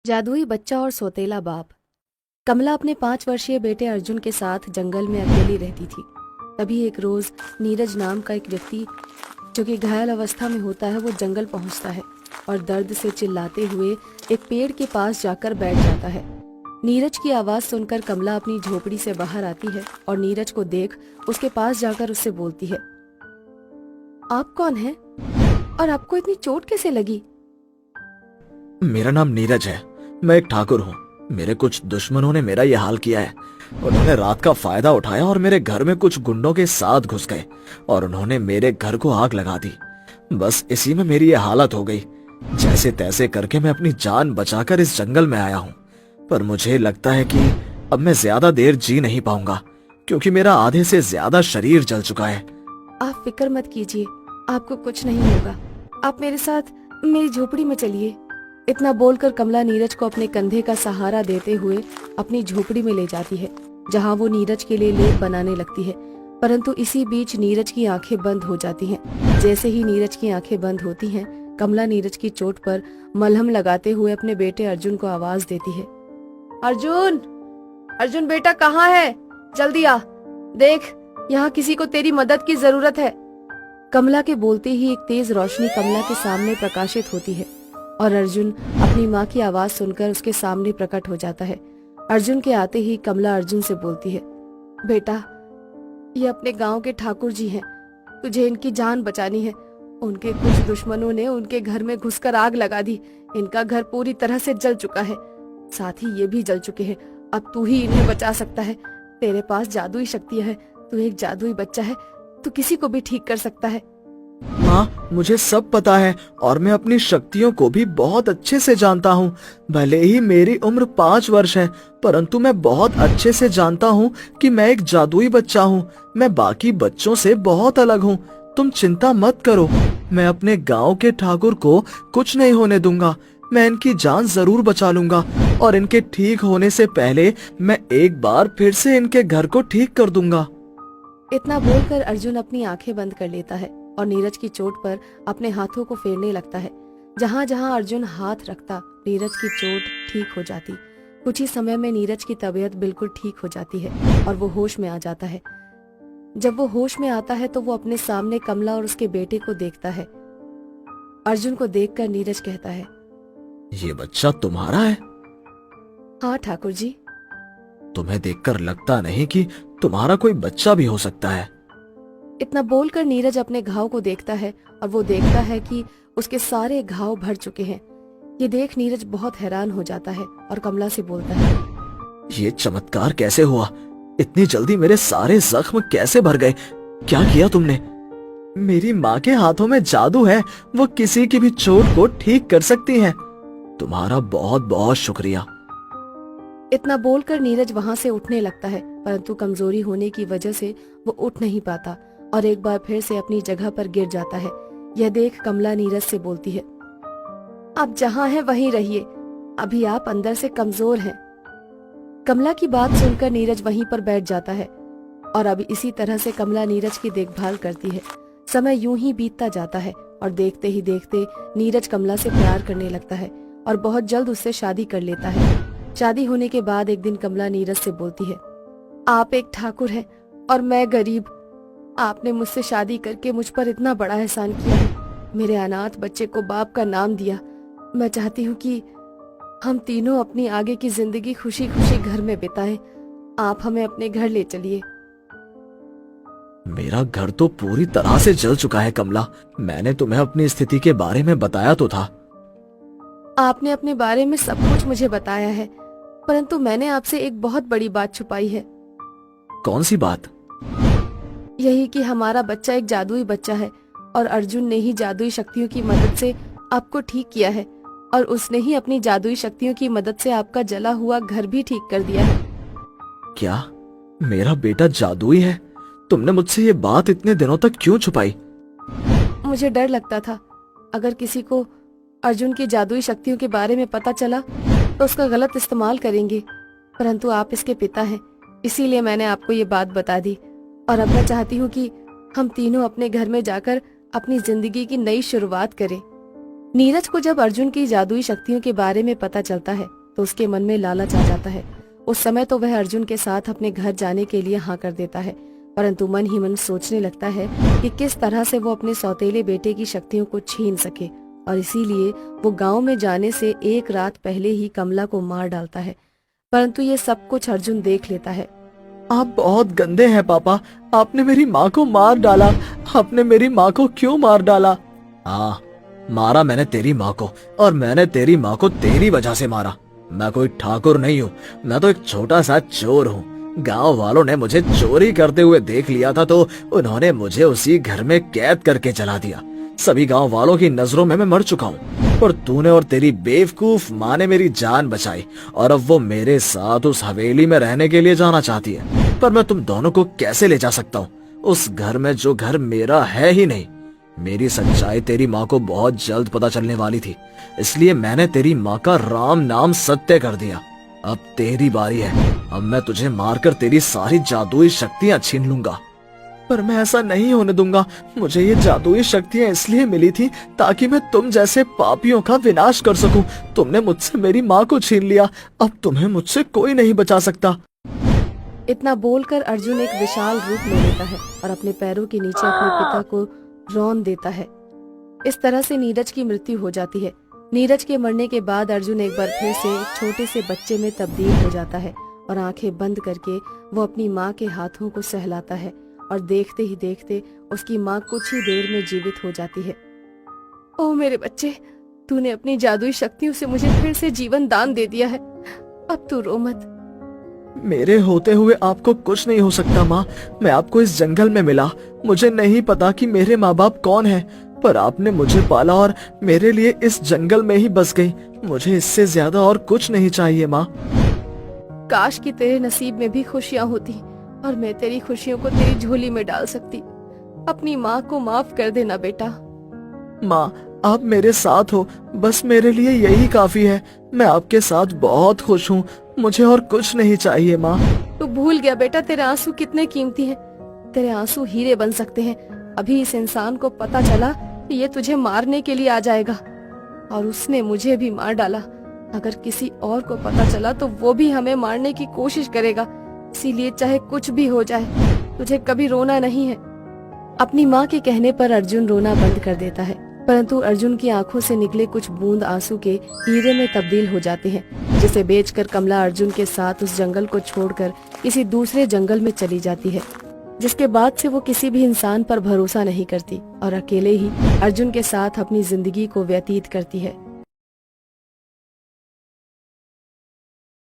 जादुई बच्चा और सौतेला बाप। कमला अपने 5 वर्षीय बेटे अर्जुन के साथ जंगल में अकेली रहती थी। तभी एक रोज नीरज नाम का एक व्यक्ति जो कि घायल अवस्था में होता है वो जंगल पहुंचता है और दर्द से चिल्लाते हुए एक पेड़ के पास जाकर बैठ जाता है। नीरज की आवाज सुनकर कमला अपनी झोपड़ी से बाहर आती है और नीरज को देख उसके पास जाकर उससे बोलती है, आप कौन हैं और आपको इतनी चोट कैसे लगी? मेरा नाम नीरज है। मैं एक ठाकुर हूँ। मेरे कुछ दुश्मनों ने मेरा ये हाल किया है। उन्होंने रात का फायदा उठाया और मेरे घर में कुछ गुंडों के साथ घुस गए और उन्होंने मेरे घर को आग लगा दी। बस इसी में मेरी ये हालत हो गई। जैसे तैसे करके मैं अपनी जान बचाकर इस जंगल में आया हूँ, पर मुझे लगता है कि अब मैं ज्यादा देर जी नहीं पाऊंगा क्योंकि मेरा आधे से ज्यादा शरीर जल चुका है। आप फिक्र मत कीजिए, आपको कुछ नहीं होगा। आप मेरे साथ मेरी झोपड़ी में चलिए। इतना बोलकर कमला नीरज को अपने कंधे का सहारा देते हुए अपनी झोपड़ी में ले जाती है, जहां वो नीरज के लिए लेप बनाने लगती है। परंतु इसी बीच नीरज की आंखें बंद हो जाती हैं। जैसे ही नीरज की आंखें बंद होती हैं, कमला नीरज की चोट पर मलहम लगाते हुए अपने बेटे अर्जुन को आवाज देती है, अर्जुन, अर्जुन बेटा कहाँ है? जल्दी आ, देख यहाँ किसी को तेरी मदद की जरूरत है। कमला के बोलते ही एक तेज रोशनी कमला के सामने प्रकाशित होती है और अर्जुन अपनी माँ की आवाज सुनकर उसके सामने प्रकट हो जाता है। अर्जुन के आते ही कमला अर्जुन से बोलती है, बेटा ये अपने गांव के ठाकुर जी हैं, तुझे इनकी जान बचानी है। उनके कुछ दुश्मनों ने उनके घर में घुसकर आग लगा दी। इनका घर पूरी तरह से जल चुका है, साथ ही ये भी जल चुके हैं। अब तू ही इन्हें बचा सकता है। तेरे पास जादुई शक्तियां है, तू एक जादुई बच्चा है, तू किसी को भी ठीक कर सकता है। माँ, मुझे सब पता है और मैं अपनी शक्तियों को भी बहुत अच्छे से जानता हूँ। भले ही मेरी उम्र 5 वर्ष है, परंतु मैं बहुत अच्छे से जानता हूँ कि मैं एक जादुई बच्चा हूँ। मैं बाकी बच्चों से बहुत अलग हूँ। तुम चिंता मत करो, मैं अपने गांव के ठाकुर को कुछ नहीं होने दूंगा। मैं इनकी जान जरूर बचा लूंगा और इनके ठीक होने से पहले मैं एक बार फिर से इनके घर को ठीक कर दूंगा। इतना बोलकर अर्जुन अपनी आंखें बंद कर लेता है और नीरज की चोट पर अपने हाथों को फेरने लगता है। जहाँ जहाँ अर्जुन हाथ रखता, नीरज की चोट ठीक हो जाती। कुछ ही समय में नीरज की तबीयत बिल्कुल ठीक हो जाती है और वो होश में आ जाता है। जब वो होश में आता है तो वो अपने सामने कमला और उसके बेटे को देखता है। अर्जुन को देखकर नीरज कहता है, ये बच्चा तुम्हारा है? हाँ ठाकुर जी। तुम्हें देखकर लगता नहीं कि तुम्हारा कोई बच्चा भी हो सकता है। इतना बोलकर नीरज अपने घाव को देखता है और वो देखता है कि उसके सारे घाव भर चुके हैं। ये देख नीरज बहुत हैरान हो जाता है और कमला से बोलता है, ये चमत्कार कैसे हुआ? इतनी जल्दी मेरे सारे जख्म कैसे भर गए? क्या किया तुमने? मेरी माँ के हाथों में जादू है, वो किसी की भी चोट को ठीक कर सकती हैं। तुम्हारा बहुत बहुत शुक्रिया। इतना बोलकर नीरज वहां से उठने लगता है, परंतु कमजोरी होने की वजह से वो उठ नहीं पाता और एक बार फिर से अपनी जगह पर गिर जाता है। यह देख कमला नीरज से बोलती है, आप जहाँ हैं वहीं रहिए, अभी आप अंदर से कमजोर हैं। कमला की बात सुनकर नीरज वहीं पर बैठ जाता है और अब इसी तरह से कमला नीरज की देखभाल करती है। समय यूं ही बीतता जाता है और देखते ही देखते नीरज कमला से प्यार करने लगता है और बहुत जल्द उससे शादी कर लेता है। शादी होने के बाद एक दिन कमला नीरज से बोलती है, आप एक ठाकुर हैं और मैं गरीब। आपने मुझसे शादी करके मुझ पर इतना बड़ा एहसान किया है, मेरे अनाथ बच्चे को बाप का नाम दिया। मैं चाहती हूँ कि हम तीनों अपनी आगे की जिंदगी खुशी खुशी घर में बिताएं। आप हमें अपने घर ले चलिए। मेरा घर तो पूरी तरह से जल चुका है कमला। मैंने तुम्हें अपनी स्थिति के बारे में बताया तो था। आपने अपने बारे में सब कुछ मुझे बताया है, परंतु मैंने आपसे एक बहुत बड़ी बात छुपाई है। कौन सी बात? यही कि हमारा बच्चा एक जादुई बच्चा है और अर्जुन ने ही जादुई शक्तियों की मदद से आपको ठीक किया है और उसने ही अपनी जादुई शक्तियों की मदद से आपका जला हुआ घर भी ठीक कर दिया है। क्या मेरा बेटा जादुई है? तुमने मुझसे ये बात इतने दिनों तक क्यों छुपाई? मुझे डर लगता था अगर किसी को अर्जुन की जादुई शक्तियों के बारे में पता चला तो उसका गलत इस्तेमाल करेंगे, परंतु आप इसके पिता हैं, इसीलिए मैंने आपको ये बात बता दी। और अब मैं चाहती हूँ कि हम तीनों अपने घर में जाकर अपनी जिंदगी की नई शुरुआत करें। नीरज को जब अर्जुन की जादुई शक्तियों के बारे में पता चलता है तो उसके मन में लालच आ जाता है। उस समय तो वह अर्जुन के साथ अपने घर जाने के लिए हाँ कर देता है, परंतु मन ही मन सोचने लगता है कि किस तरह से वो अपने सौतेले बेटे की शक्तियों को छीन सके, और इसीलिए वो गांव में जाने से एक रात पहले ही कमला को मार डालता है। परंतु ये सब कुछ अर्जुन देख लेता है। आप बहुत गंदे हैं पापा, आपने मेरी माँ को मार डाला। आपने मेरी माँ को क्यों मार डाला? हाँ, मारा मैंने तेरी माँ को, और मैंने तेरी माँ को तेरी वजह से मारा। मैं कोई ठाकुर नहीं हूँ, मैं तो एक छोटा सा चोर हूँ। गांव वालों ने मुझे चोरी करते हुए देख लिया था तो उन्होंने मुझे उसी घर में कैद करके जला दिया। सभी गांव वालों की नजरों में मैं मर चुका हूँ, पर तूने और तेरी बेवकूफ माँ ने मेरी जान बचाई, और अब वो मेरे साथ उस हवेली में रहने के लिए जाना चाहती है। पर मैं तुम दोनों को कैसे ले जा सकता हूँ उस घर में जो घर मेरा है ही नहीं। मेरी सच्चाई तेरी माँ को बहुत जल्द पता चलने वाली थी, इसलिए मैंने तेरी माँ का राम नाम सत्य कर दिया। अब तेरी बारी है, अब मैं तुझे मारकर तेरी सारी जादुई शक्तियाँ छीन लूंगा। पर मैं ऐसा नहीं होने दूंगा। मुझे ये जादुई शक्तियाँ इसलिए मिली थी ताकि मैं तुम जैसे पापियों का विनाश कर सकूं। तुमने मुझसे मेरी माँ को छीन लिया, अब तुम्हें मुझसे कोई नहीं बचा सकता। इतना बोलकर अर्जुन एक विशाल रूप ले लेता है और अपने पैरों के नीचे अपने पिता को रौंद देता है। इस तरह से नीरज की मृत्यु हो जाती है। नीरज के मरने के बाद अर्जुन एक बार फिर से एक छोटे से बच्चे में तब्दील हो जाता है और आंखें बंद करके वो अपनी माँ के हाथों को सहलाता है, और देखते ही देखते उसकी माँ कुछ ही देर में जीवित हो जाती है। ओह मेरे बच्चे, तूने अपनी जादुई शक्तियों से मुझे फिर से जीवन दान दे दिया है, अब तू रो मत। मेरे होते हुए आपको कुछ नहीं हो सकता माँ। मैं आपको इस जंगल में मिला, मुझे नहीं पता कि मेरे माँ बाप कौन है, पर आपने मुझे पाला और मेरे लिए इस जंगल में ही बस गई। मुझे इससे ज्यादा और कुछ नहीं चाहिए माँ। काश कि तेरे नसीब में भी खुशियाँ होती और मैं तेरी खुशियों को तेरी झोली में डाल सकती। अपनी माँ को माफ कर देना बेटा। माँ, आप मेरे साथ हो, बस मेरे लिए यही काफी है। मैं आपके साथ बहुत खुश हूँ, मुझे और कुछ नहीं चाहिए माँ। तू भूल गया बेटा तेरे आंसू कितने कीमती हैं। तेरे आंसू हीरे बन सकते हैं। अभी इस इंसान को पता चला कि ये तुझे मारने के लिए आ जाएगा, और उसने मुझे भी मार डाला। अगर किसी और को पता चला तो वो भी हमें मारने की कोशिश करेगा। इसीलिए चाहे कुछ भी हो जाए, तुझे कभी रोना नहीं है। अपनी माँ के कहने पर अर्जुन रोना बंद कर देता है, परंतु अर्जुन की आंखों से निकले कुछ बूंद आंसू के हीरे में तब्दील हो जाते हैं, जिसे बेचकर कमला अर्जुन के साथ उस जंगल को छोड़कर किसी दूसरे जंगल में चली जाती है। जिसके बाद से वो किसी भी इंसान पर भरोसा नहीं करती और अकेले ही अर्जुन के साथ अपनी जिंदगी को व्यतीत करती है।